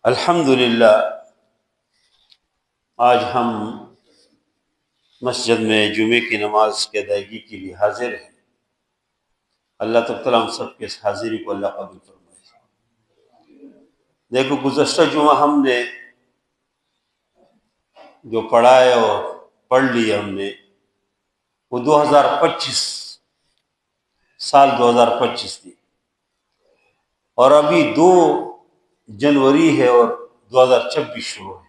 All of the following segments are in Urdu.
الحمدللہ آج ہم مسجد میں جمعے کی نماز کی ادائیگی کے لیے حاضر ہیں۔ اللہ تعالیٰ ہم سب کے اس حاضری کو اللہ قبول فرمائے۔ دیکھو، گزشتہ جمعہ ہم نے جو پڑھا ہے اور پڑھ لیا ہم نے وہ 2025 تھی، اور ابھی 2 جنوری ہے اور 2026 شروع ہے۔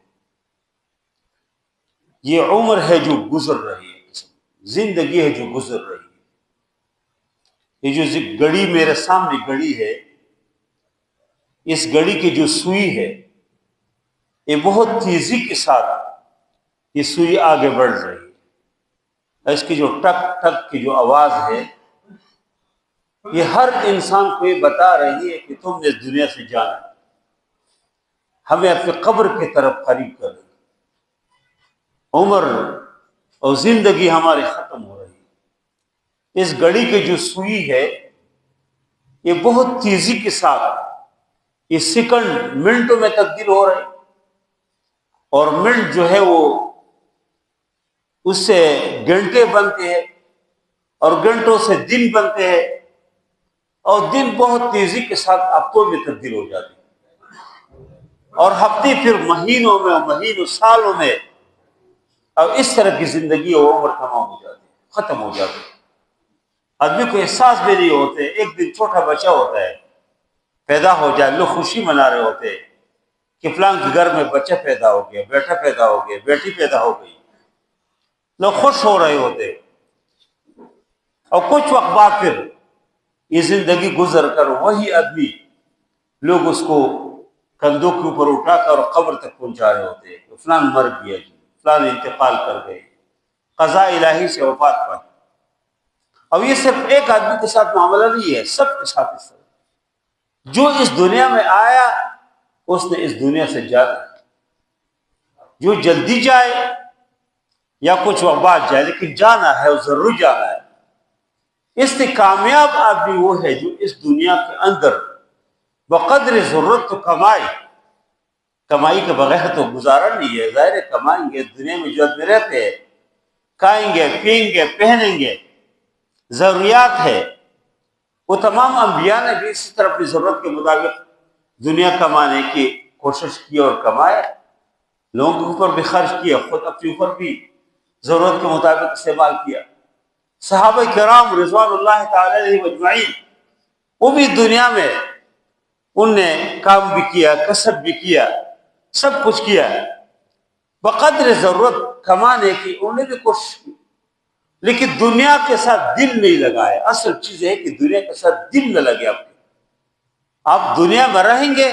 یہ عمر ہے جو گزر رہی ہے، زندگی ہے جو گزر رہی ہے۔ یہ جو گھڑی میرے سامنے گھڑی ہے، اس گھڑی کی جو سوئی ہے یہ بہت تیزی کے ساتھ یہ سوئی آگے بڑھ رہی ہے۔ اس کی جو ٹک ٹک کی جو آواز ہے یہ ہر انسان کو یہ بتا رہی ہے کہ تم نے اس دنیا سے جانا ہے، ہمیں اپنے قبر کی طرف قریب کر رہی ہے۔ عمر اور زندگی ہماری ختم ہو رہی ہے۔ اس گھڑی کی جو سوئی ہے یہ بہت تیزی کے ساتھ یہ سیکنڈ منٹوں میں تبدیل ہو رہے، اور منٹ جو ہے وہ اس سے گھنٹے بنتے ہیں، اور گھنٹوں سے دن بنتے ہیں، اور دن بہت تیزی کے ساتھ ہفتوں میں تبدیل ہو جاتے ہیں، اور ہفتے پھر مہینوں میں، اور مہینوں سالوں میں، اور اس طرح کی زندگی اور عمر تمام ہو جاتی ہے، ختم ہو جاتی ہے۔ آدمی کو احساس بھی نہیں ہوتے۔ ایک دن چھوٹا بچہ ہوتا ہے، پیدا ہو جائے، لوگ خوشی منا رہے ہوتے ہیں کہ فلاں کے گھر میں بچہ پیدا ہو گیا، بیٹا پیدا ہو گیا، بیٹی پیدا ہو گئی، لوگ خوش ہو رہے ہوتے، اور کچھ وقت بعد پھر یہ زندگی گزر کر وہی آدمی لوگ اس کو کندھوں کے اوپر اٹھا کر اور قبر تک پہنچا رہے ہوتے ہیں کہ فلاں مر گیا جی، فلاں انتقال کر گئے، قضاء الہی سے وفات پائی۔ اب یہ صرف ایک آدمی کے ساتھ معاملہ نہیں ہے، سب کے ساتھ اس طرح۔ جو اس دنیا میں آیا اس نے اس دنیا سے جانا ہے، جو جلدی جائے یا کچھ وقت بعد جائے، لیکن جانا ہے اور ضرور جانا ہے۔ اس سے کامیاب آدمی وہ ہے جو اس دنیا کے اندر بقدر ضرورت تو کمائے۔ کمائی کے بغیر تو گزارا نہیں ہے، ظاہر ہے کمائیں گے، دنیا میں جو آدمی رہتے ہیں کھائیں گے، پئیں گے، پہنیں گے، ضروریات ہے۔ وہ تمام انبیاء نے بھی اسی طرح اپنی ضرورت کے مطابق دنیا کمانے کی کوشش کی اور کمایا، لوگوں کے اوپر بھی خرچ کیا، خود اپنے اوپر بھی ضرورت کے مطابق استعمال کیا۔ صحابہ کرام رضوان اللہ تعالی علیہم اجمعین، وہ بھی دنیا میں ان نے کام بھی کیا، کسب بھی کیا، سب کچھ کیا، بقدر ضرورت کمانے کی انہوں نے بھی کوشش کی، لیکن دنیا کے ساتھ دل نہیں لگایا۔ اصل چیز ہے کہ دنیا کے ساتھ دل نہ لگے آپ کے۔ آپ دنیا میں رہیں گے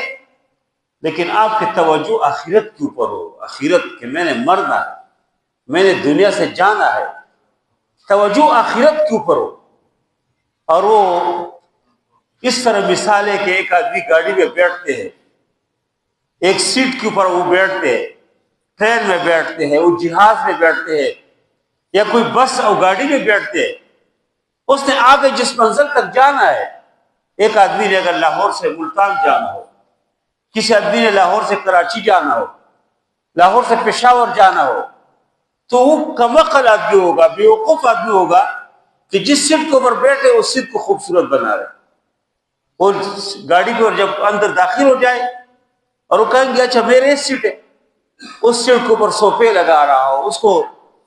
لیکن آپ کی توجہ آخرت کے اوپر ہو، آخرت کہ میں نے مرنا ہے، میں نے دنیا سے جانا ہے، توجہ آخرت کے اوپر ہو۔ اور وہ اس طرح مثال ہے کہ ایک آدمی گاڑی میں بیٹھتے ہیں، ایک سیٹ کے اوپر وہ بیٹھتے ہیں، ٹرین میں بیٹھتے ہیں، وہ جہاز میں بیٹھتے ہیں، یا کوئی بس اور گاڑی میں بیٹھتے ہیں۔ اس نے آگے جس منزل تک جانا ہے، ایک آدمی نے اگر لاہور سے ملتان جانا ہو، کسی آدمی نے لاہور سے کراچی جانا ہو، لاہور سے پشاور جانا ہو، تو وہ کمعقل آدمی ہوگا، بیوقوف آدمی ہوگا کہ جس سیٹ کے اوپر بیٹھے اس سیٹ کو خوبصورت بنا رہے، اور گاڑی پر جب اندر داخل ہو جائے اور وہ کہیں گے اچھا میرے سیٹ ہے، اس سیٹ کے اوپر صوفے لگا رہا ہو، اس کو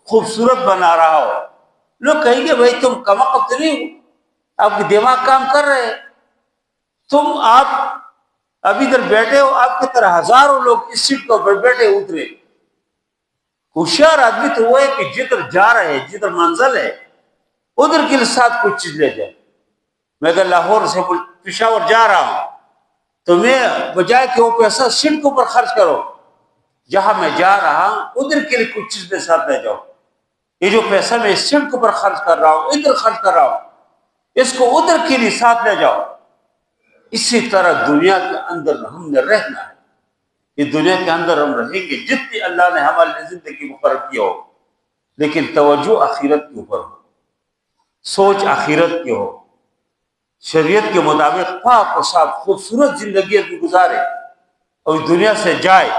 خوبصورت بنا رہا ہو، لوگ کہیں گے بھائی تم کمعقل تو نہیں ہو، آپ کے دماغ کام کر رہے ہیں، آپ ابھی ادھر بیٹھے ہو، آپ کی طرح ہزاروں لوگ اس سیٹ کے اوپر بیٹھے اترے۔ ہوشیار آدمی تو وہ ہے کہ جدھر جا رہے ہیں، جدھر منزل ہے ادھر کے ساتھ کچھ چیز لے جائے۔ میں اگر لاہور سے پشاور جا رہا ہوں تو میں بجائے کہ وہ پیسہ سیٹ کے اوپر خرچ کرو، جہاں میں جا رہا ہوں ادھر کے لیے کچھ چیز میں ساتھ لے جاؤ۔ یہ جو پیسہ میں اس سیٹ کے اوپر خرچ کر رہا ہوں، ادھر خرچ کر رہا ہوں، اس کو ادھر کے لیے ساتھ لے جاؤ۔ اسی طرح دنیا کے اندر ہم نے رہنا ہے۔ یہ دنیا کے اندر ہم رہیں گے جتنی اللہ نے ہمارے لیے زندگی مقرر کی ہو، لیکن توجہ آخرت کے اوپر ہو، سوچ آخرت کی ہو، شریعت کے مطابق پاک و صاف خوبصورت زندگی بھی گزارے۔ اور اس دنیا سے جائے،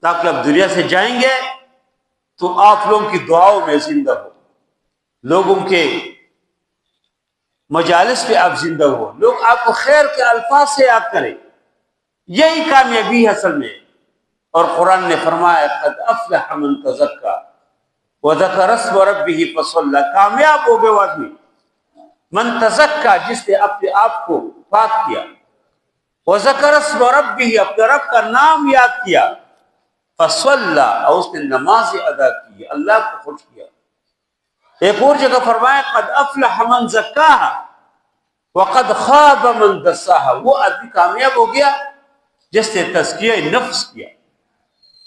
تاکہ اب دنیا سے جائیں گے تو آپ لوگوں کی دعاؤں میں زندہ ہو، لوگوں کے مجالس پہ آپ زندہ ہو، لوگ آپ کو خیر کے الفاظ سے یاد کریں، یہی کامیابی ہے اصل میں۔ اور قرآن نے فرمایا قد افلح من تزکا وذکر اسم ربہ فصلی، کامیاب ہو گئے وہ آدمی من تزکا، جس نے اپنے آپ کو پاک کیا، وذکر اسم ربہ، اپنے رب کا نام یاد کیا، فصلی، اور اس نے نماز ادا کی، اللہ کو خوش کیا۔ ایک اور جگہ فرمایا قد افلح من زکاہا وقد خاب من دساہا، وہ آدمی کامیاب ہو گیا جس نے تزکیہ نفس کیا،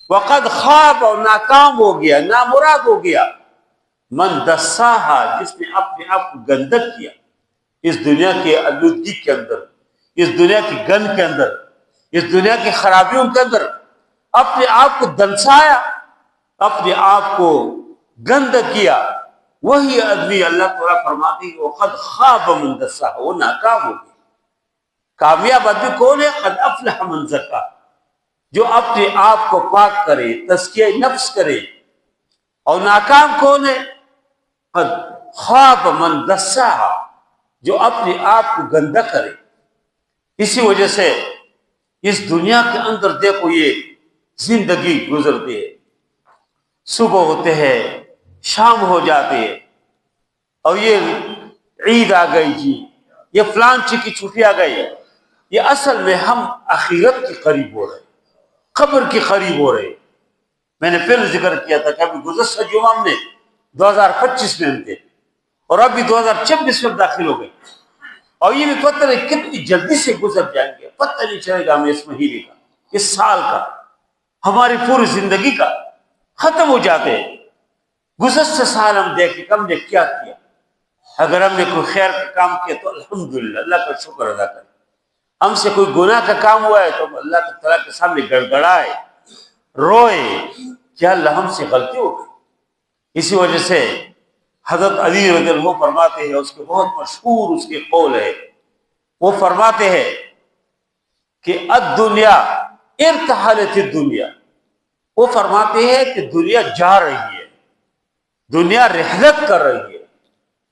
وقد خواب، اور ناکام ہو گیا، نامراد ہو گیا، من دساہا، جس نے اپنے آپ کو گندگ کیا، اس دنیا کے آلودگی کے اندر، اس دنیا کی گند کے اندر، اس دنیا کی خرابیوں کے اندر اپنے آپ کو دنسایا، اپنے آپ کو گند کیا، وہی آدمی اللہ تعالیٰ فرماتی ہے وقد خواب من دساہا، وہ ناکام ہو گیا۔ کامیاب آدمی کون ہے؟ قد افلح من زکا، جو اپنے آپ کو پاک کرے، تزکیہ نفس کرے۔ اور ناکام کون ہے؟ قد خواب من دساہا، جو اپنے آپ کو گندا کرے۔ اسی وجہ سے اس دنیا کے اندر دیکھو یہ زندگی گزرتی ہے، صبح ہوتے ہیں، شام ہو جاتے ہیں، اور یہ عید آ گئی جی، یہ فلان چیز کی چھٹی آ گئی، یہ اصل میں ہم آخرت کے قریب ہو رہے، قبر کے قریب ہو رہے۔ میں نے پہلے ذکر کیا تھا کہ ابھی گزشتہ جمعہ میں 2025 میں ہم تھے، اور ابھی 2026 میں داخل ہو گئے، اور یہ بھی پتہ نہیں کتنی جلدی سے گزر جائیں گے، پتہ نہیں چلے گا ہمیں اس مہینے کا، اس سال کا، ہماری پوری زندگی کا ختم ہو جاتے ہیں۔ گزشتہ سال ہم دیکھیں کہ ہم نے کیا کیا، اگر ہم نے کوئی خیر کا کام کیا تو الحمدللہ اللہ کا شکر ادا کریں، ہم سے کوئی گناہ کا کام ہوا ہے تو اللہ تعالیٰ کے سامنے گڑگڑائے، روئے کہ اللہ ہم سے غلطی ہو گئی۔ اسی وجہ سے حضرت علی رضی اللہ عنہ فرماتے ہیں، اس کے بہت مشہور اس کے قول ہے، وہ فرماتے ہیں کہ الدنیا ارتحلت الدنیا، وہ فرماتے ہیں کہ دنیا جا رہی ہے، دنیا رحلت کر رہی ہے،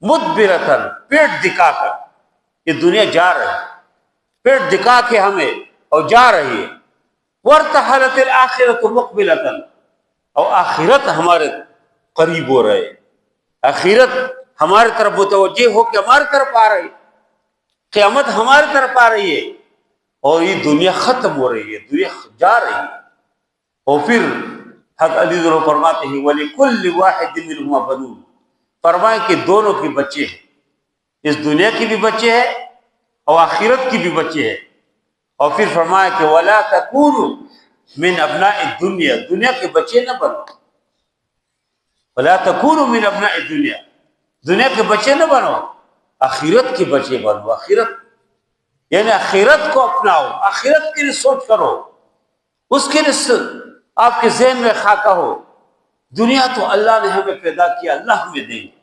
مدبرتن، پیٹ دکھا کر، یہ دنیا جا رہی ہے، پیٹ دکھا کے ہمیں اور جا رہی ہے۔ وارتحلت الآخرۃ مقبلتن، اور آخرت ہمارے قریب ہو رہے، آخرت ہمارے طرف متوجہ ہو کے ہمارے طرف آ رہی، قیامت ہمارے طرف آ رہی ہے، اور یہ دنیا ختم ہو رہی ہے، دنیا جا رہی ہے۔ اور پھر حضرت علی رضی اللہ عنہ فرماتے ہیں وَلِكُلِّ وَاحِدٍ مِّنْهُمَا بَنُونَ، فرمائے کہ دونوں کے بچے ہیں، اس دنیا کی بھی بچے ہیں اور آخرت کی بھی بچے ہیں۔ اور پھر فرمایا کہ وَلَا تَكُونُوا مِنْ أَبْنَاءِ الدُّنْيَا، دنیا کے بچے نہ بنو، وَلَا تَكُونُوا مِنْ أَبْنَاءِ الدُّنْيَا، دنیا کے بچے نہ بنو، آخرت کے بچے بنو۔ آخرت یعنی آخرت کو اپناؤ، آخرت کے لیے سوچ کرو، اس کے لیے آپ کے ذہن میں خاکہ ہو۔ دنیا تو اللہ نے ہمیں پیدا کیا، اللہ ہمیں دیں گے،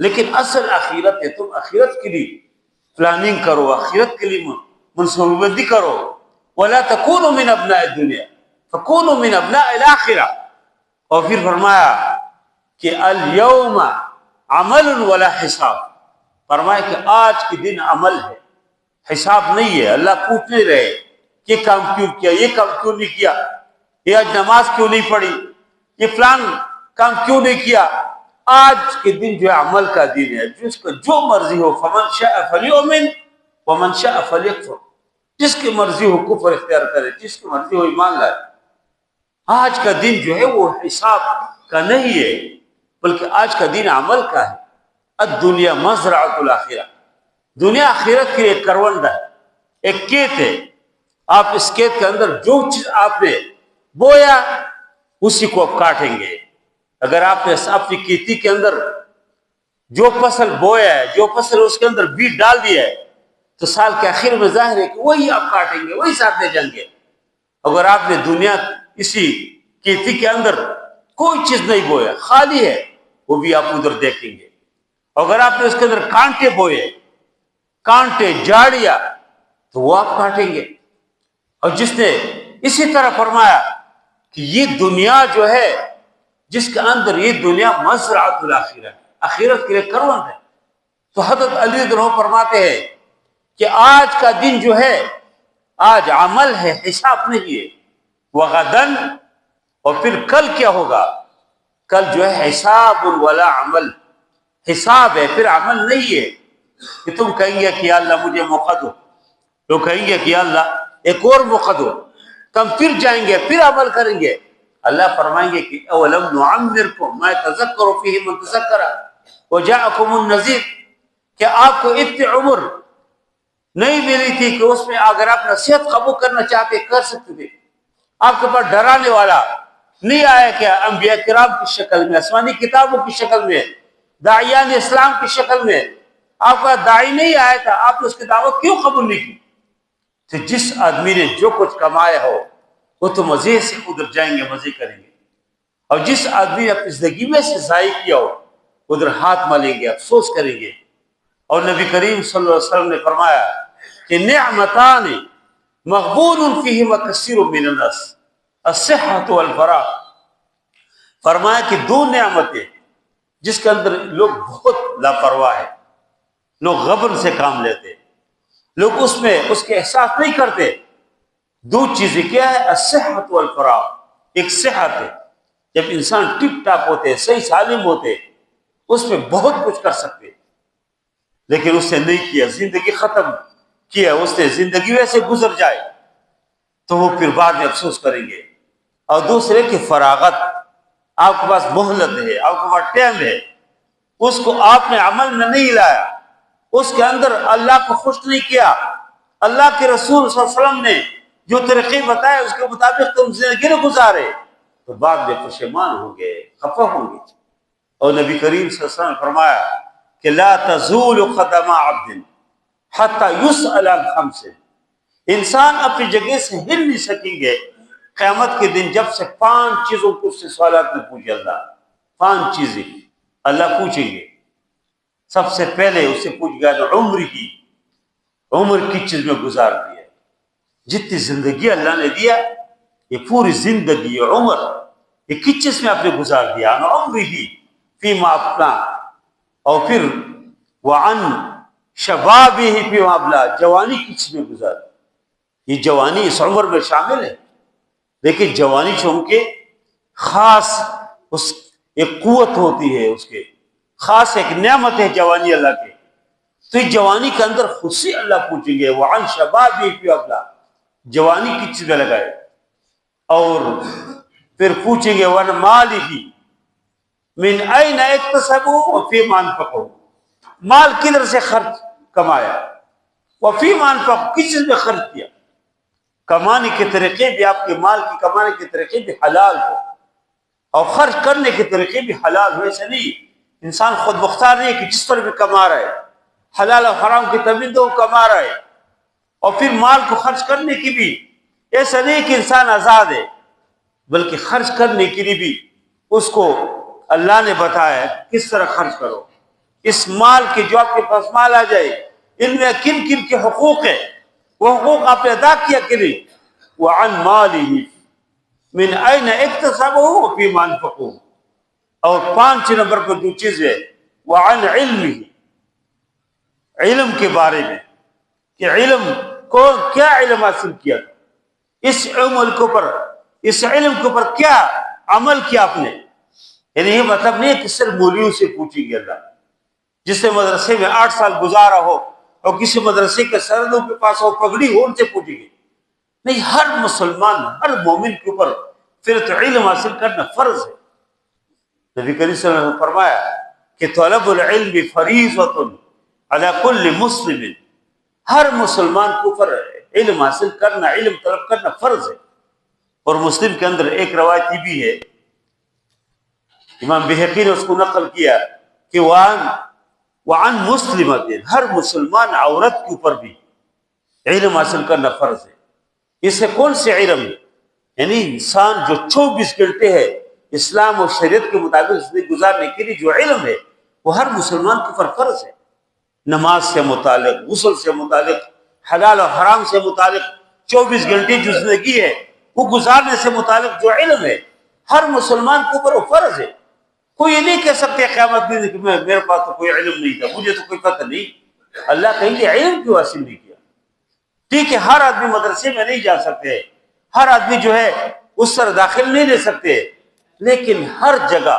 لیکن اصل آخرت ہے، تم آخرت کے لیے پلاننگ کرو، آخرت کے لیے منصوبہ بندی کرو۔ وَلَا تَكُونُوا مِنْ أَبْنَاءِ الدُّنْيَا فَكُونُوا مِنْ أَبْنَاءِ الْآخِرَةِ، اور پھر فرمایا کہ الْيَوْمَ عَمَلٌ وَلَا حِسَابٌ، فرمایا کہ آج کے دن عمل ہے، حساب نہیں ہے۔ اللہ پوچھ نہیں رہے کہ یہ کام کیوں کیا، یہ کام کیوں نہیں کیا، یہ آج نماز کیوں نہیں پڑھی، یہ فلان کام کیوں نہیں کیا۔ آج کے دن جو ہے عمل کا دن ہے، جس کو جو مرضی ہو، فمن شاء فلیؤمن ومن شاء فلیکفر، جس کی مرضی ہو کفر اختیار کرے، جس کی مرضی ہو ایمان لائے۔ آج کا دن جو ہے وہ حساب کا نہیں ہے، بلکہ آج کا دن عمل کا ہے۔ الدنیا مزرعۃ الآخرہ، دنیا آخرت کے ایک کرونڈا ہے، ایک کھیت ہے۔ آپ اس کھیت کے اندر جو چیز آپ نے بویا اسی کو آپ کاٹیں گے۔ اگر آپ نے اپنی کھیتی کے اندر جو فصل بویا ہے، جو فصل اس کے اندر بیج ڈال دیا ہے، تو سال کے آخر میں ظاہر ہے کہ وہی آپ کاٹیں گے، وہی ساتھ لے جائیں گے۔ اگر آپ نے دنیا اسی کھیتی کے اندر کوئی چیز نہیں بویا، خالی ہے، وہ بھی آپ ادھر دیکھیں گے۔ اگر آپ نے اس کے اندر کانٹے بوئے، کانٹے، جاڑیاں، تو وہ آپ کاٹیں گے۔ اور جس نے اسی طرح فرمایا کہ یہ دنیا جو ہے جس کے اندر یہ دنیا مزرعۃ الآخرہ، آخرت کے لیے کروند ہے. تو حضرت علی رضی اللہ عنہ فرماتے ہیں کہ آج کا دن جو ہے آج عمل ہے، حساب نہیں ہے. وغدن، اور پھر کل کیا ہوگا؟ کل جو ہے حساب ولا عمل، حساب ہے پھر عمل نہیں ہے. کہ تم کہیں گے کہ یا اللہ مجھے موقع دو، تو کہیں گے کہ یا اللہ ایک اور موقع دو، تم پھر جائیں گے پھر عمل کریں گے. اللہ فرمائیں گے کہ اولم نعمرکم ما یتذکر فیہ من تذکر وجاءکم النذیر، کہ آپ کو اتنی عمر نہیں ملی تھی کہ اس میں اگر آپ نصیحت قبول کرنا چاہتے کر سکتے تھے. آپ کے پاس ڈرانے والا نہیں آیا کیا؟ انبیاء کرام کی شکل میں، آسمانی کتابوں کی شکل میں، داعیان اسلام کی شکل میں آپ کا داعی نہیں آیا تھا، آپ نے اس کی دعوت کیوں قبول نہیں کی؟ تو جس آدمی نے جو کچھ کمایا ہو وہ تو مزے سے ادھر جائیں گے، مزے کریں گے. اور جس آدمی نے اپنی زندگی میں سے ضائع کیا ہو ادھر ہاتھ ملیں گے، افسوس کریں گے. اور نبی کریم صلی اللہ علیہ وسلم نے فرمایا کہ نعمتان مغبون فیہما کثیر من الناس الصحۃ والفراغ، فرمایا کہ دو نعمتیں جس کے اندر لوگ بہت لاپرواہ ہیں، لوگ غبن سے کام لیتے، لوگ اس میں اس کے احساس نہیں کرتے. دو چیزیں کیا ہے؟ الصحۃ والفراغ. ایک صحت ہے، جب انسان ٹپ ٹاپ ہوتے، صحیح سالم ہوتے، اس میں بہت کچھ کر سکتے، لیکن اس نے نہیں کیا، زندگی ختم کیا، اس نے زندگی ویسے گزر جائے تو وہ پھر بعد میں افسوس کریں گے. اور دوسرے کی فراغت، آپ کے پاس مہلت ہے، آپ کے پاس ٹائم ہے، اس کو آپ نے عمل میں نہیں لایا، اس کے اندر اللہ کو خوش نہیں کیا، اللہ کے رسول صلی اللہ علیہ وسلم نے جو طریقے بتائے اس کے مطابق تم زندگی نہ گزارے تو بعد میں پشیمان ہوں گے، خفا ہوں گے. اور نبی کریم صلی اللہ علیہ وسلم نے فرمایا کہ لا تزول قدم عبد حتی یسأل عن خمس، انسان اپنی جگہ سے ہل نہیں سکیں گے قیامت کے دن جب سے 5 چیزوں کو اس سے سوالات میں پوچھے. اللہ 5 چیزیں اللہ پوچھیں گے. سب سے پہلے اس سے پوچھ گیا عمر کی، عمر کس چیز میں گزار دی ہے، جتنی زندگی اللہ نے دیا یہ پوری زندگی عمر یہ کس چیز میں آپ نے گزار دیا، عمر ہی فیما افنا. اور پھر وعن شبابہ فیما ابلا، جوانی کس چیز میں گزار دی. یہ جوانی اس عمر میں شامل ہے، لیکن جوانی چونکہ خاص اس ایک قوت ہوتی ہے، اس کے خاص ایک نعمت ہے جوانی اللہ کے. تو اس جوانی کے اندر خود سے اللہ پوچھیں گے وعن شبابہ فیما ابلا، جوانی کس چیز میں لگائے. اور پھر پوچھیں گے ون مالہ من این اکتسبہ وفیما انفقہ، مال کدھر سے خرچ کمایا، وفیما انفقہ کس چیز میں خرچ کیا. کمانے کے طریقے بھی، آپ کے مال کی کمانے کے طریقے بھی حلال ہو اور خرچ کرنے کے طریقے بھی حلال ہو. ایسا نہیں انسان خود مختار نہیں کہ جس پر بھی کما رہا ہے، حلال اور حرام کی تمیز وہ کما رہا ہے. اور پھر مال کو خرچ کرنے کی بھی ایسا نہیں کہ انسان آزاد ہے، بلکہ خرچ کرنے کے لیے بھی اس کو اللہ نے بتایا کس طرح خرچ کرو. اس مال کے جو آپ کے پاس مال آ جائے ان میں کن کن کے حقوق ہیں، وہ حقوق آپ نے ادا کیا کہ نہیں. وعن مالہ من این اکتسبہ وفیما انفقہ. اور 5 نمبر پر جو چیز ہے وعن علمہ، علم کے بارے میں کہ علم کو کیا علم حاصل کیا، اس علم کے اوپر، اس علم کے اوپر کیا عمل کیا آپ نے. یعنی یہ مطلب نہیں ہے کہ صرف مولیوں سے پوچھیں گے اللہ، جس نے مدرسے میں 8 سال گزارا ہو اور کسی مدرسے کے سردوں کے پاس ہو پگڑی ہو ان سے پوچھیں گے. نہیں، ہر مسلمان، ہر مومن کے اوپر پھر تو علم حاصل کرنا فرض ہے. نبی کریم صلی اللہ علیہ وسلم نے فرمایا کہ طلب العلم فریضۃ علی کل مسلم، ہر مسلمان کے اوپر علم حاصل کرنا، علم طلب کرنا فرض ہے. اور مسلم کے اندر ایک روایت بھی ہے، امام بہقی نے اس کو نقل کیا کہ وعن مسلمۃ، ہر مسلمان عورت کے اوپر بھی علم حاصل کرنا فرض ہے. اس سے کون سے علم ہے؟ یعنی انسان جو 24 گھنٹے ہے اسلام اور شریعت کے مطابق زندگی گزارنے کے لیے جو علم ہے وہ ہر مسلمان کے اوپر فرض ہے. نماز سے متعلق، غسل سے متعلق، حلال اور حرام سے متعلق، 24 گھنٹے جو زندگی ہے وہ گزارنے سے متعلق جو علم ہے ہر مسلمان کے اوپر وہ فرض ہے۔ کوئی یہ نہیں کہہ سکتے قیامت میں کہ میرے پاس تو کوئی علم نہیں تھا، مجھے تو کوئی پتہ نہیں۔ اللہ کہیں گے علم کیوں حاصل نہیں کیا؟ ٹھیک ہے، ہر آدمی مدرسے میں نہیں جا سکتے، ہر آدمی جو ہے اس طرح داخل نہیں لے سکتے، لیکن ہر جگہ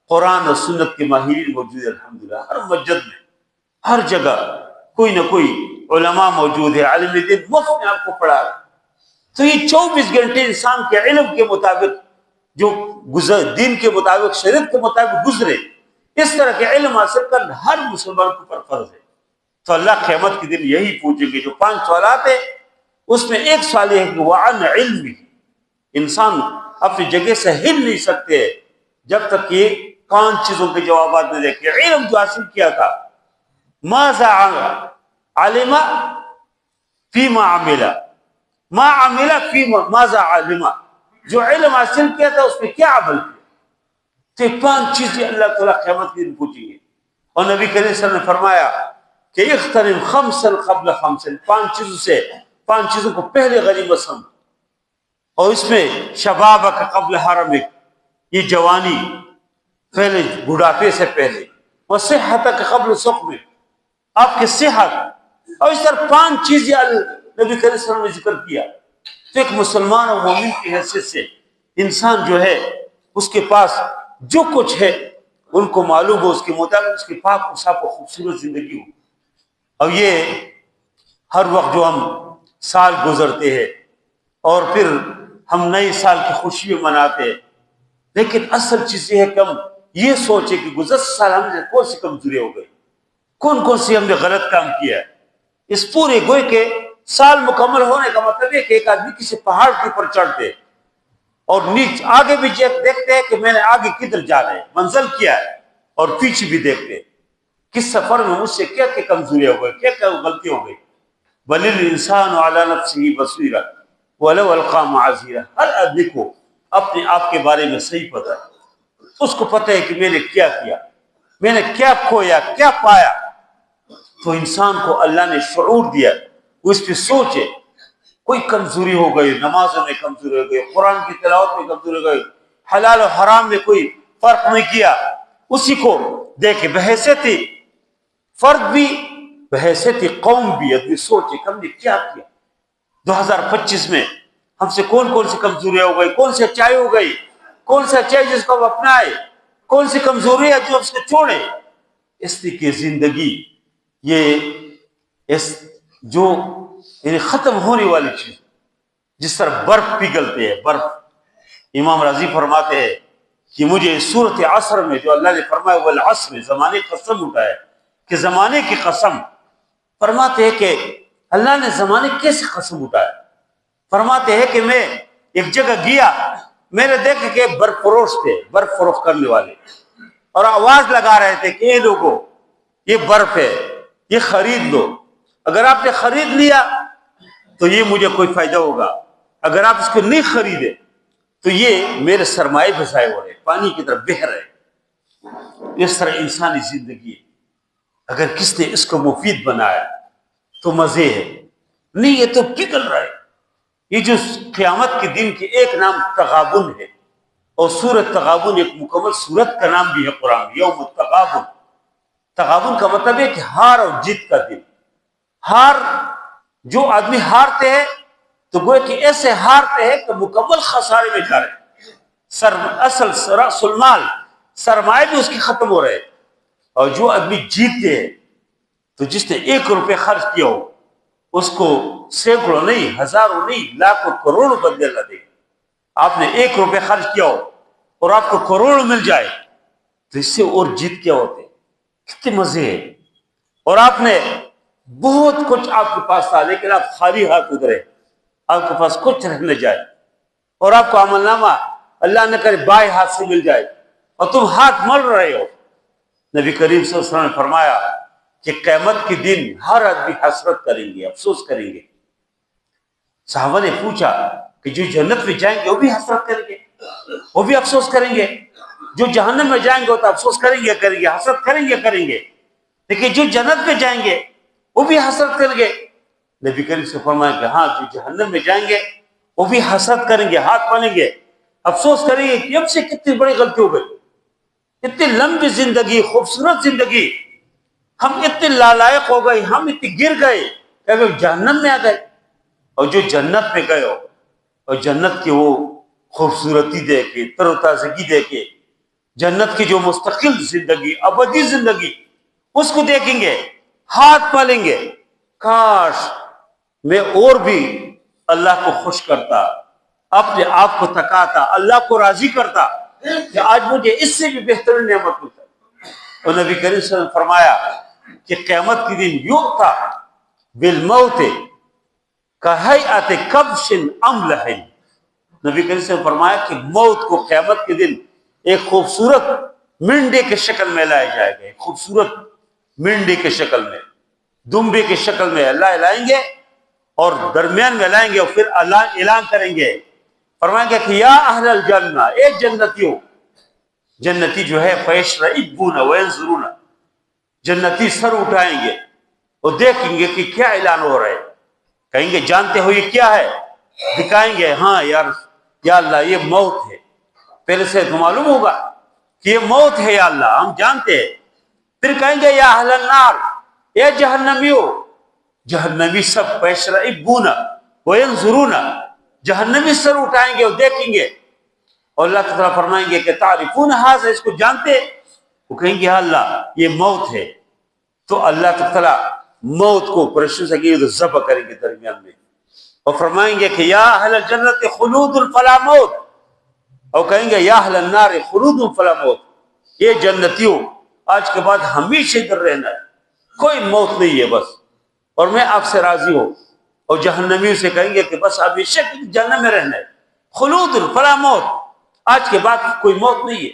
قرآن اور سنت کے ماہرین موجود ہیں الحمدللہ۔ ہر مسجد میں ہر جگہ کوئی نہ کوئی علماء موجود ہے، عالم دین مفت میں آپ کو پڑھا رہا ہے۔ تو یہ 24 گھنٹے انسان کے علم کے مطابق جو دین کے مطابق شریعت کے مطابق گزرے، اس طرح کے علم حاصل کرنا ہر مسلمان کے اوپر فرض ہے۔ تو اللہ قیامت کے دن یہی پوچھیں گے۔ جو 5 سوالات ہیں اس میں ایک سوال یہ ہے کہ وعن علمی، انسان اپنی جگہ سے ہل نہیں سکتے جب تک یہ 5 چیزوں کے جوابات نہ دیکھے۔ علم جو حاصل کیا تھا، ماذا علم فیما عمل، ما عمل فیما ماذا علم، جو علم حاصل کیا تھا اس میں کیا عمل کیا۔ تو یہ 5 چیزیں اللہ تعالیٰ قیامت کے دن پوچھیں گے۔ اور نبی کریم صلی اللہ علیہ وسلم نے فرمایا کہ اغتنم خمسا قبل خمس، 5 چیزوں سے 5 چیزوں کو پہلے غنیمت سمجھ، اور اس میں شبابک قبل حرمک، یہ جوانی پہلے بڑھاپے سے پہلے، وصحتک قبل سقمک، آپ کی صحت، اور اس طرح 5 چیزیں نبی کریم صلی اللہ علیہ وسلم نے ذکر کیا۔ تو ایک مسلمان اور مومن کی حیثیت سے انسان جو ہے اس کے پاس جو کچھ ہے ان کو معلوم ہو، اس کے مطابق اس کی پاک و صاف و خوبصورت زندگی ہو۔ اب یہ ہر وقت جو ہم سال گزرتے ہیں اور پھر ہم نئے سال کی خوشی مناتے ہیں، لیکن اصل چیز یہ ہے کہ ہم یہ سوچیں کہ گزشتہ سال ہم نے کون سی کمزوری ہو گئی، کون کون سی ہم نے غلط کام کیا ہے۔ اس پورے گوئے کے سال مکمل ہونے کا مطلب ہے کہ ایک آدمی کسی پہاڑ کے اوپر چڑھتے اور نیچے آگے بھی دیکھتے ہیں کہ میں نے آگے کدھر جانا ہے، منزل کیا ہے، اور پیچھے بھی دیکھتے ہیں کس سفر میں مجھ سے کیا کیا کمزوریاں ہو گئی، کیا کیا غلطی ہو گئی۔ بل الانسان علی نفسہ بصیرہ ولو القی معاذیرہ، ہر آدمی کو اپنے آپ کے بارے میں صحیح پتہ ہے، اس کو پتہ ہے کہ میں نے کیا کیا، میں نے کیا کھویا، کیا پایا۔ تو انسان کو اللہ نے شعور دیا، وہ اس پہ سوچے، کوئی کمزوری ہو گئی، نمازوں میں کمزوری ہو گئی، قرآن کی تلاوت میں کمزوری ہو گئی، حلال و حرام میں کوئی فرق نہیں کیا، اسی کو دیکھے بحیثیت فرد بھی بحیثیت قوم بھی آدمی سوچے کہ ہم نے کیا کیا۔ 2025 میں ہم سے کون کون سی کمزوریاں ہو گئی، کون سی اچائی ہو گئی، کون سی اچائی جس کو ہم اپنائے، کون سی کمزوری ہے جو اس کو چھوڑے۔ اس لیے کہ زندگی یہ جو یعنی ختم ہونے والی چیز، جس طرح برف پگھلتے ہیں، برف، امام رازی فرماتے ہیں کہ مجھے صورت عصر میں جو اللہ نے فرمایا والعصر، زمانے کی قسم اٹھایا کہ زمانے کی قسم، فرماتے ہیں کہ اللہ نے زمانے کیسے قسم اٹھایا۔ فرماتے ہیں کہ میں ایک جگہ گیا، میں نے دیکھا کہ برف فروش تھے، برف فروخت کرنے والے، اور آواز لگا رہے تھے کہ اے لوگوں یہ برف ہے، یہ خرید لو، اگر آپ نے خرید لیا تو یہ مجھے کوئی فائدہ ہوگا، اگر آپ اس کو نہیں خریدے تو یہ میرے سرمائے پہ ضائع ہو رہے، پانی کی طرف بہہ رہے۔ اس طرح انسانی زندگی ہے، اگر کس نے اس کو مفید بنایا تو مزے ہے، نہیں یہ تو پگھل رہا ہے۔ یہ جو قیامت کے دن کی ایک نام تغابن ہے، اور سورت تغابن ایک مکمل سورت کا نام بھی ہے قرآن، یوم التغابن۔ تغابن کا مطلب ہے کہ ہار اور جیت کا دن۔ ہار، جو آدمی ہارتے ہیں تو گویا کہ ایسے ہارتے ہیں کہ مکمل خسارے میں جا رہے ہیں، اصل رأس المال، سرمایہ بھی اس کی ختم ہو رہے۔ اور جو آدمی جیتتے ہیں تو جس نے 1 روپے خرچ کیا ہو اس کو سینکڑوں نہیں، ہزاروں نہیں، لاکھوں کروڑوں بدلے اللہ دے۔ آپ نے 1 روپے خرچ کیا ہو اور آپ کو کروڑوں مل جائے تو اس سے اور جیت کیا ہوتے، کتنے مزے ہیں۔ اور آپ نے بہت کچھ آپ کے پاس تھا لیکن آپ خالی ہاتھ اترے، آپ کے پاس کچھ رہ نہ جائے، اور آپ کو عمل نامہ اللہ نہ کرے بائیں ہاتھ سے مل جائے اور تم ہاتھ مل رہے ہو۔ نبی کریم صلی اللہ علیہ وسلم نے فرمایا کہ قیامت کے دن ہر آدمی حسرت کریں گے، افسوس کریں گے۔ صحابہ نے پوچھا کہ جو جنت میں جائیں گے وہ بھی حسرت کریں گے، وہ بھی افسوس کریں گے؟ جو جہنم میں جائیں گے وہ تو افسوس کریں گے، حسرت کریں گے، لیکن جو جنت میں جائیں گے وہ بھی حسرت کریں گے۔ نبی کریم سے فرمایا کہ ہاں جو جہنم میں جائیں گے وہ بھی حسد کریں گے، ہاتھ مالیں گے، افسوس کریں گے کہ اب سے کتنی بڑی غلطی ہو گئی، اتنی لمبی زندگی، خوبصورت زندگی، ہم اتنے لالائق ہو گئے، ہم اتنے گر گئے کہ اگر جہنم میں آ گئے۔ اور جو جنت میں گئے ہو اور جنت کی وہ خوبصورتی دیکھے، تر و تازگی دیکھے، جنت کی جو مستقل زندگی، ابدی زندگی، اس کو دیکھیں گے، ہاتھ مالیں گے، کاش میں اور بھی اللہ کو خوش کرتا، اپنے آپ کو تکاتا، اللہ کو راضی کرتا کہ آج مجھے اس سے بھی بہترین نعمت ملتا۔ اور نبی کریم صلی اللہ علیہ وسلم نے فرمایا کہ قیامت کے دن یؤتی بالموت کہیئۃ کبش املح۔ نبی کریم صلی اللہ علیہ وسلم نے فرمایا کہ موت کو قیامت کے دن ایک خوبصورت منڈے کے شکل میں لایا جائے گا، ایک خوبصورت منڈے کے شکل میں، دمبے کے شکل میں اللہ لائیں گے اور درمیان میں لائیں گے، اور پھر اللہ اعلان کریں گے، فرمائیں گے کہ یا اہل الجنہ، اے جنتیوں، جنتی جو ہے فیشرئبون وینظرون، جنتی سر اٹھائیں گے اور دیکھیں گے کہ کیا اعلان ہو رہا ہے، کہیں گے جانتے ہو یہ کیا ہے؟ دکھائیں گے، ہاں یا اللہ یہ موت ہے، پہلے سے تو معلوم ہوگا کہ یہ موت ہے یا اللہ، ہم جانتے ہیں۔ پھر کہیں گے یا اہل النار، اے جہنمیوں، جہنمی سب فیشرئبون وینظرون، جہنمی سر اٹھائیں گے اور دیکھیں گے، اور اللہ تعالیٰ فرمائیں گے کہ تعریفون ھذا، اس کو جانتے؟ وہ کہیں گے یا اللہ یہ موت ہے، تو اللہ تعالیٰ موت کو پرشن سے گے ذبح کریں گے درمیان میں، اور فرمائیں گے کہ یا اہل الجنت خلود فلا موت، اور کہیں گے یا اہل النار خلود فلا موت، یہ جنتیوں آج کے بعد ہمیشہ ادھر رہنا ہے، کوئی موت نہیں ہے بس، اور میں آپ سے راضی ہوں۔ اور جہنمیوں سے کہیں گے کہ بس ہمیشہ جہنم میں رہنا ہے، خلود فلا موت، آج کے بعد کوئی موت نہیں ہے۔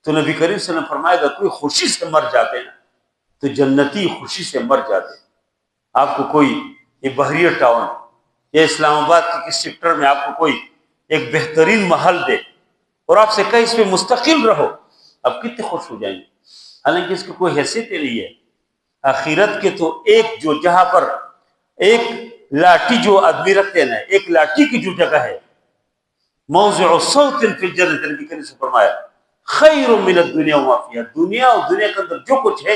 تو نبی کریم صلی اللہ علیہ وسلم فرمائے گا کوئی خوشی سے مر جاتے ہیں تو جنتی خوشی سے مر جاتے ہیں۔ آپ کو کوئی یہ بحریہ ٹاؤن یا اسلام آباد کے کس سیکٹر میں آپ کو کوئی ایک بہترین محل دے اور آپ سے کہیں اس پہ مستقل رہو، آپ کتنے خوش ہو جائیں گے، حالانکہ اس کی کوئی حیثیت نہیں ہے۔ آخرت کے تو ایک جو جہاں پر ایک لاٹھی جو آدمی رکھتے ہیں نا، ایک لاٹھی کی جو جگہ ہے، موضع صوت فی الجنت، نبی کریم سے فرمایا خیر من الدنیا وما فیہا، دنیا اور دنیا کے اندر جو کچھ ہے،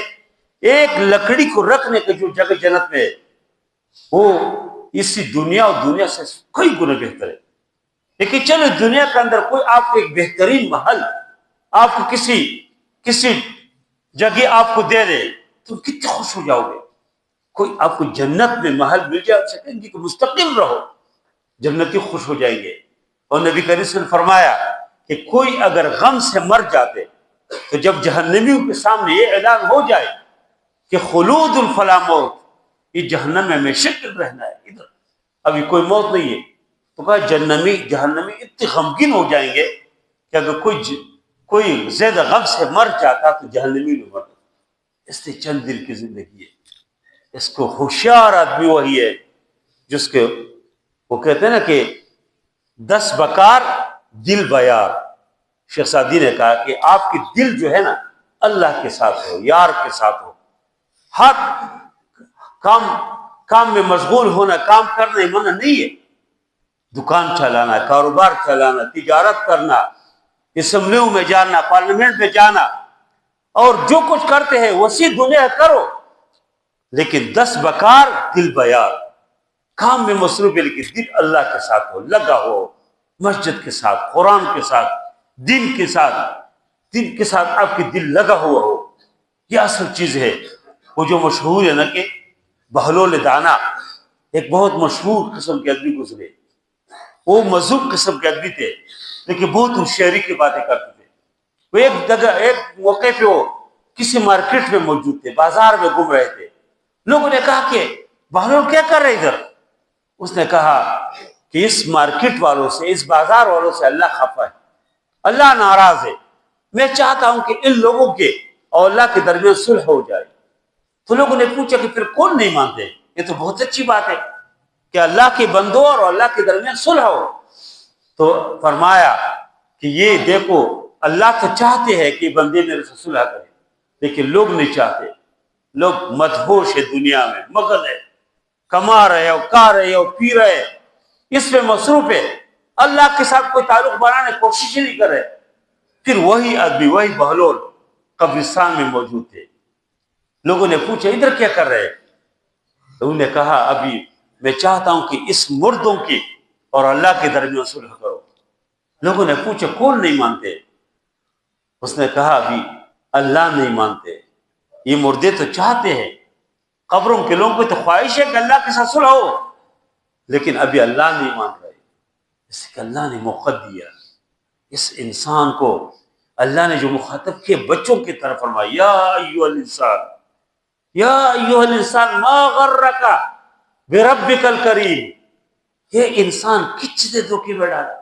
ایک لکڑی کو رکھنے کی جو جگہ جنت میں ہے، وہ اسی دنیا اور دنیا سے کئی گنا بہتر ہے۔ لیکن چلو دنیا کے اندر کوئی آپ کو ایک بہترین محل، آپ کو کسی جگہ آپ کو دے دے، تم کتنے خوش ہو جاؤ گے۔ کوئی آپ کو جنت میں محل مل جائے، آپ سے کہیں گے کہ مستقل رہو، جنتی خوش ہو جائیں گے۔ اور نبی کریم صلی اللہ علیہ وسلم نے فرمایا کہ کوئی اگر غم سے مر جاتے تو جب جہنمیوں کے سامنے یہ اعلان ہو جائے کہ خلود فلا موت، یہ جہنم میں ہمیشہ رہنا ہے، ادھر ابھی کوئی موت نہیں ہے، تو کہا جہنمی اتنے غمگین ہو جائیں گے کہ اگر کوئی زیادہ غم سے مر جاتا تو جہنمی میں مرتا۔ اس سے چند دل کی زندگی ہے، اس کو ہوشیار آدمی وہی ہے جس کے وہ کہتے ہیں نا کہ 10 بکار دل بیار۔ شیخ سعدی نے کہا کہ آپ کی دل جو ہے نا اللہ کے ساتھ ہو، یار کے ساتھ ہو، ہر کام میں مشغول ہونا، کام کرنا منع نہیں ہے، دکان چلانا، کاروبار چلانا، تجارت کرنا، اسمبلیوں میں جانا، پارلیمنٹ میں جانا، اور جو کچھ کرتے ہیں وسیع دنیا کرو، لیکن 10 بکار دل بیار، کام میں مصروف ہے لیکن دل اللہ کے ساتھ ہو، لگا ہو، مسجد کے ساتھ، قرآن کے ساتھ، دین کے ساتھ آپ کی دل لگا ہوا ہو، یہ اصل چیز ہے۔ وہ جو مشہور ہے نا کہ بہلول دانا، ایک بہت مشہور قسم کے آدمی گزرے، وہ مذہب قسم کے آدمی تھے لیکن بہت ہوشیاری کی باتیں کرتے تھے۔ وہ ایک جگہ ایک موقع پہ وہ کسی مارکیٹ میں موجود تھے، بازار میں گھوم رہے تھے، لوگوں نے کہا کہ بہلول کیا کر رہے ادھر؟ اس نے کہا کہ اس مارکیٹ والوں سے، اس بازار والوں سے اللہ خفا ہے، اللہ ناراض ہے، میں چاہتا ہوں کہ ان لوگوں کے اور اللہ کے درمیان صلح ہو جائے۔ تو لوگوں نے پوچھا کہ پھر کون نہیں مانتے؟ یہ تو بہت اچھی بات ہے کہ اللہ کے بندوں اور اللہ کے درمیان صلح ہو۔ تو فرمایا کہ یہ دیکھو اللہ تو چاہتے ہیں کہ بندے میرے سے صلح کریں، لیکن لوگ نہیں چاہتے، لوگ مدہوش ہے، دنیا میں مگن ہے، کما رہے ہو، کھا رہے ہو، پی رہے، اس میں مصروف ہے، اللہ کے ساتھ کوئی تعلق بنانے کی کوشش ہی نہیں کر رہے. پھر وہی آدمی، وہی بہلول قبرستان میں موجود تھے. لوگوں نے پوچھا ادھر کیا کر رہے؟ تو انہوں نے کہا ابھی میں چاہتا ہوں کہ اس مردوں کی اور اللہ کے درمیان صلح کرو. لوگوں نے پوچھا کون نہیں مانتے؟ اس نے کہا ابھی اللہ نہیں مانتے، یہ مردے تو چاہتے ہیں، قبروں کے لوگوں کی تو خواہش ہے کہ اللہ کے ساتھ صلح ہو، لیکن ابھی اللہ نہیں مان رہے. اس کہ اللہ نے موقع دیا اس انسان کو. اللہ نے جو مخاطب کیے بچوں کی طرف فرمایا یا ایھا الانسان، یا ایھا الانسان ما غرک بربک الکریم. یہ انسان کس چیز دھوکے میں ڈالا؟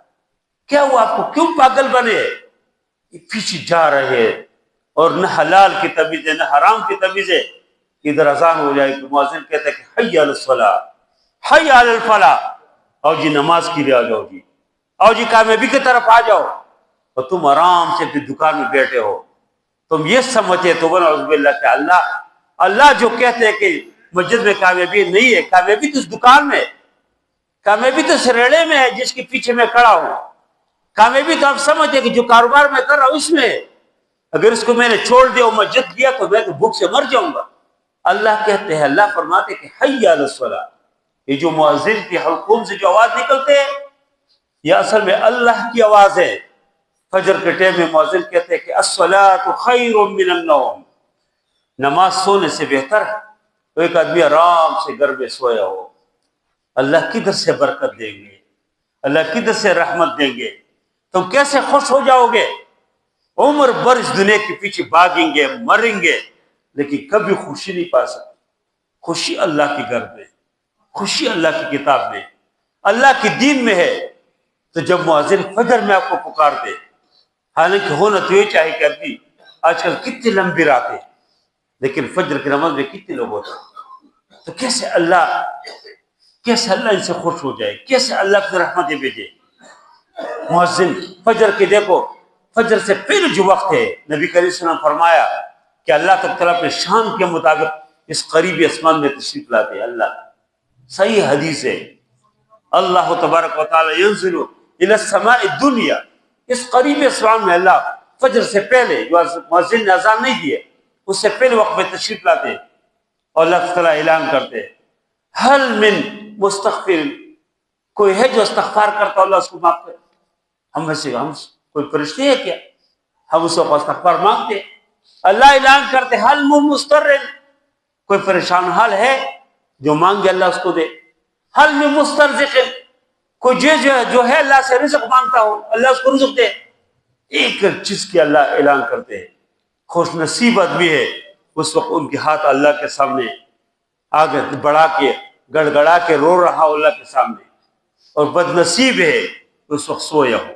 کیا ہوا آپ کو؟ کیوں پاگل بنے؟ یہ پیچھے جا رہے ہیں اور نہ حلال کی تمیز ہے نہ حرام کی تمیز ہے. ادھر اذان ہو جائے کہ مؤذن کہتا ہے کہ حی علی الصلاۃ، حی علی الفلاح، اور جی نماز کے لیے آ جاؤ جی، اور جی کامیابی کی طرف آ جاؤ، اور تم آرام سے اپنی دکان میں بیٹھے ہو. تم یہ سمجھے تو نعوذ باللہ کہ اللہ جو کہتے ہیں کہ مسجد میں کامیابی نہیں ہے، کامیابی تو اس دکان میں، کامیابی تو اس ریڑے میں ہے جس کے پیچھے میں کھڑا ہوں. کامیابی تو آپ سمجھتے کہ جو کاروبار میں کر رہا ہوں اس میں، اگر اس کو میں نے چھوڑ دیا اور مسجد گیا تو میں تو بھوک سے مر جاؤں گا. اللہ کہتے ہیں، اللہ فرماتے کہ حی علی الصلاۃ. یہ جو مؤذن کی حلقوم سے جو آواز نکلتے ہیں یہ اصل میں اللہ کی آواز ہے. فجر کے ٹائم میں مؤذن کہتے ہیں کہ الصلاۃ خیر من النوم، نماز سونے سے بہتر ہے. تو ایک آدمی آرام سے گھر میں سویا ہو، اللہ کدھر سے برکت دیں گے، اللہ کدھر سے رحمت دیں گے؟ تم کیسے خوش ہو جاؤ گے؟ عمر بھر اس دنیا کے پیچھے بھاگیں گے، مریں گے، لیکن کبھی خوشی نہیں پا سکتے. خوشی اللہ کے گھر میں، خوشی اللہ کی کتاب میں، اللہ کے دین میں ہے. تو جب مؤذن فجر میں آپ کو پکارتے، حالانکہ ہونا تو یہ چاہے کہ ابھی آج کل کتنی لمبی راتیں، لیکن فجر کی نماز میں کتنے لوگ ہوتے ہیں، تو کیسے اللہ ان سے خوش ہو جائے، کیسے اللہ کی رحمتیں بھیجے. مؤذن فجر کے دیکھو، فجر سے پہلے جو وقت ہے، نبی کریم صلی اللہ علیہ وسلم فرمایا کہ اللہ تعالیٰ اپنے شان کے مطابق اس قریبی آسمان میں تشریف لاتے ہیں. اللہ صحیح حدیث ہے، اللہ تبارک و تعالی ینزل الی السماء الدنیا، اس قریبی آسمان میں اللہ فجر سے پہلے جو مؤذن نے اذان نہیں دی ہے اس سے پہلے وقت میں تشریف لاتے ہیں اور اللہ تعالیٰ اعلان کرتے ہیں حل من مستغفر، کوئی ہے جو استغفار کرتا اللہ اس کو معاف کرے. ہم کوئی فرشتے ہیں کیا؟ ہم اس کو استغفار مانگتے ہیں. اللہ اعلان کرتے حل من مستر، کوئی پریشان حال ہے جو مانگے اللہ اس کو دے. حل من مسترزق، کوئی جو ہے اللہ سے رزق مانگتا ہو اللہ اس کو رزق دے. ایک چیز کی اللہ اعلان کرتے ہیں. خوش نصیب آدمی ہے اس وقت ان کے ہاتھ اللہ کے سامنے آگے بڑھا کے گڑ گڑا کے رو رہا ہو اللہ کے سامنے، اور بد نصیب ہے اس وقت سویا ہو،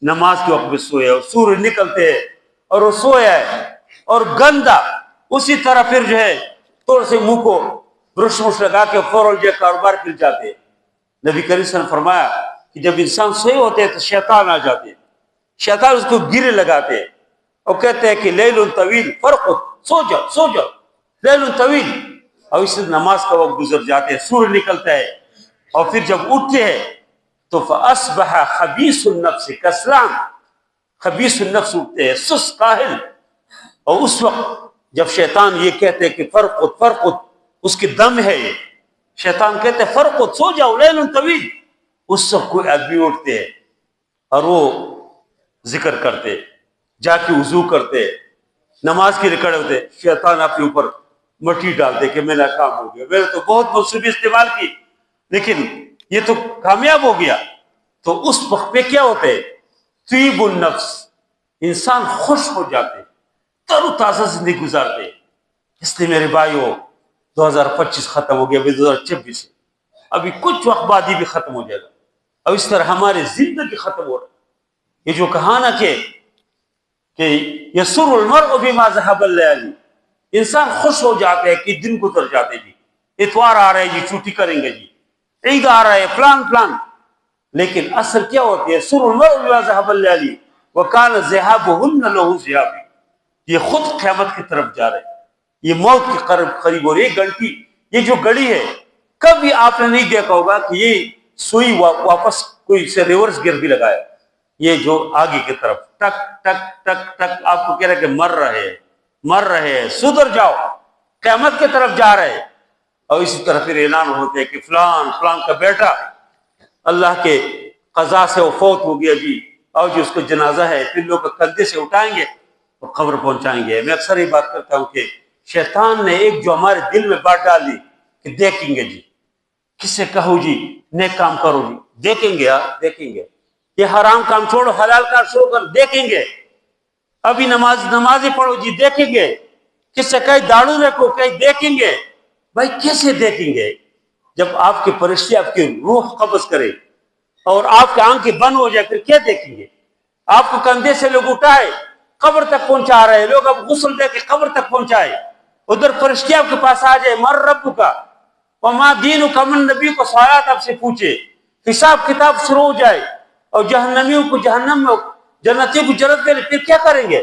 نماز کے وقت میں سویا ہو، سورج نکلتے ہیں اور وہ سویا ہے اور گندا اسی طرح پھر جو ہے توڑ سے منہ کو برش لگا کے فوراً جو کاروبار کر جاتے. نبی کریم صلی اللہ علیہ وسلم نے فرمایا کہ جب انسان سوئے ہوتے ہیں تو شیطان آ جاتے، شیطان اس کو گرے لگاتے اور کہتے ہیں کہ لیل طویل فرقت، سو جاؤ لیل طویل. اور اس سے نماز کا وقت گزر جاتے ہیں، سورج نکلتا ہے اور پھر جب اٹھتے ہیں تو فاصبح خبیث النفس کسلان، خبیث النفس اٹھتے ہیں سست کاہل. اور اس وقت جب شیطان یہ کہتے ہیں کہ فرقت اس کی دم ہے، یہ شیطان کہتے ہیں فرقت سو جاؤ لیل طویل، اس وقت کوئی آدمی اٹھتے ہیں اور وہ ذکر کرتے، جا کے وضو کرتے، نماز کے لیے کھڑے ہوتے، شیطان اپنے اوپر مٹی ڈالتے کہ میں ناکام ہو گیا، میں نے تو بہت منصوبی استعمال کی لیکن یہ تو کامیاب ہو گیا. تو اس وقت پہ کیا ہوتے ہیں؟ طیب النفس، انسان خوش ہو جاتے، تر و تازہ زندگی گزارتے. اس لیے میرے بھائیو 2025 ختم ہو گیا، ابھی 2026 ہے، ابھی کچھ وقت بعد ہی بھی ختم ہو جائے گا. اب اس طرح ہماری زندگی ختم ہو رہی. یہ جو کہانا کہ یسر المرء بما ذهب الليالي، انسان خوش ہو جاتے ہیں کہ دن گزر جاتے جی، اتوار آ رہے جی چھٹی کریں گے جی، عید آ رہا ہے پلان. لیکن اصل کیا ہوتی ہے؟ یسر المرء بما ذهب الليالي وكان ذهابهن له ذهاب. یہ خود قیامت کی طرف جا رہے ہیں، یہ موت کے قریب ہو رہی ہے. یہ جو گھڑی ہے کبھی آپ نے نہیں دیکھا ہوگا کہ یہ سوئی واپس کوئی سے ریورس گیئر بھی لگایا، یہ جو آگے کی طرف ٹک ٹک ٹک ٹک آپ کو کہہ رہے کہ مر رہے ہیں، سدھر جاؤ، قیامت کی طرف جا رہے ہیں۔ اور اسی طرح پھر اعلان ہوتے ہیں کہ فلان فلان کا بیٹا اللہ کے قضا سے وہ فوت ہو گیا جی، اور جو اس کا جنازہ ہے پھر لوگ کندھے سے اٹھائیں گے اور قبر پہنچائیں گے۔ میں اکثر یہ بات کرتا ہوں کہ شیطان نے ایک جو ہمارے دل میں بات ڈالی کہ دیکھیں گے جی، کس سے کہو جی نیک کام کرو جی، دیکھیں گے یار، دیکھیں گے، یہ حرام کام چھوڑو حلال کام شروع کر، دیکھیں گے، ابھی نمازی پڑھو جی، دیکھیں گے، کس سے کہیں داڑو رکھو، کہیں دیکھیں گے۔ بھائی کیسے دیکھیں گے جب آپ کے فرشتے آپ کی روح قبض کرے اور آپ کے آنکھیں بند ہو جائے، پھر کیا دیکھیں گے؟ آپ کو کندھے سے لوگ اٹھائے قبر تک پہنچا رہے ہیں، لوگ اب غسل دے کے قبر تک پہنچائے، ادھر فرشتے آپ کے پاس آ جائے، مر رب کا وما دینک، من نبی کو سوالات آپ سے پوچھے، حساب کتاب شروع ہو جائے، اور جہنمیوں کو جہنم میں، جنتیوں کو جنت میں، پھر کیا کریں گے؟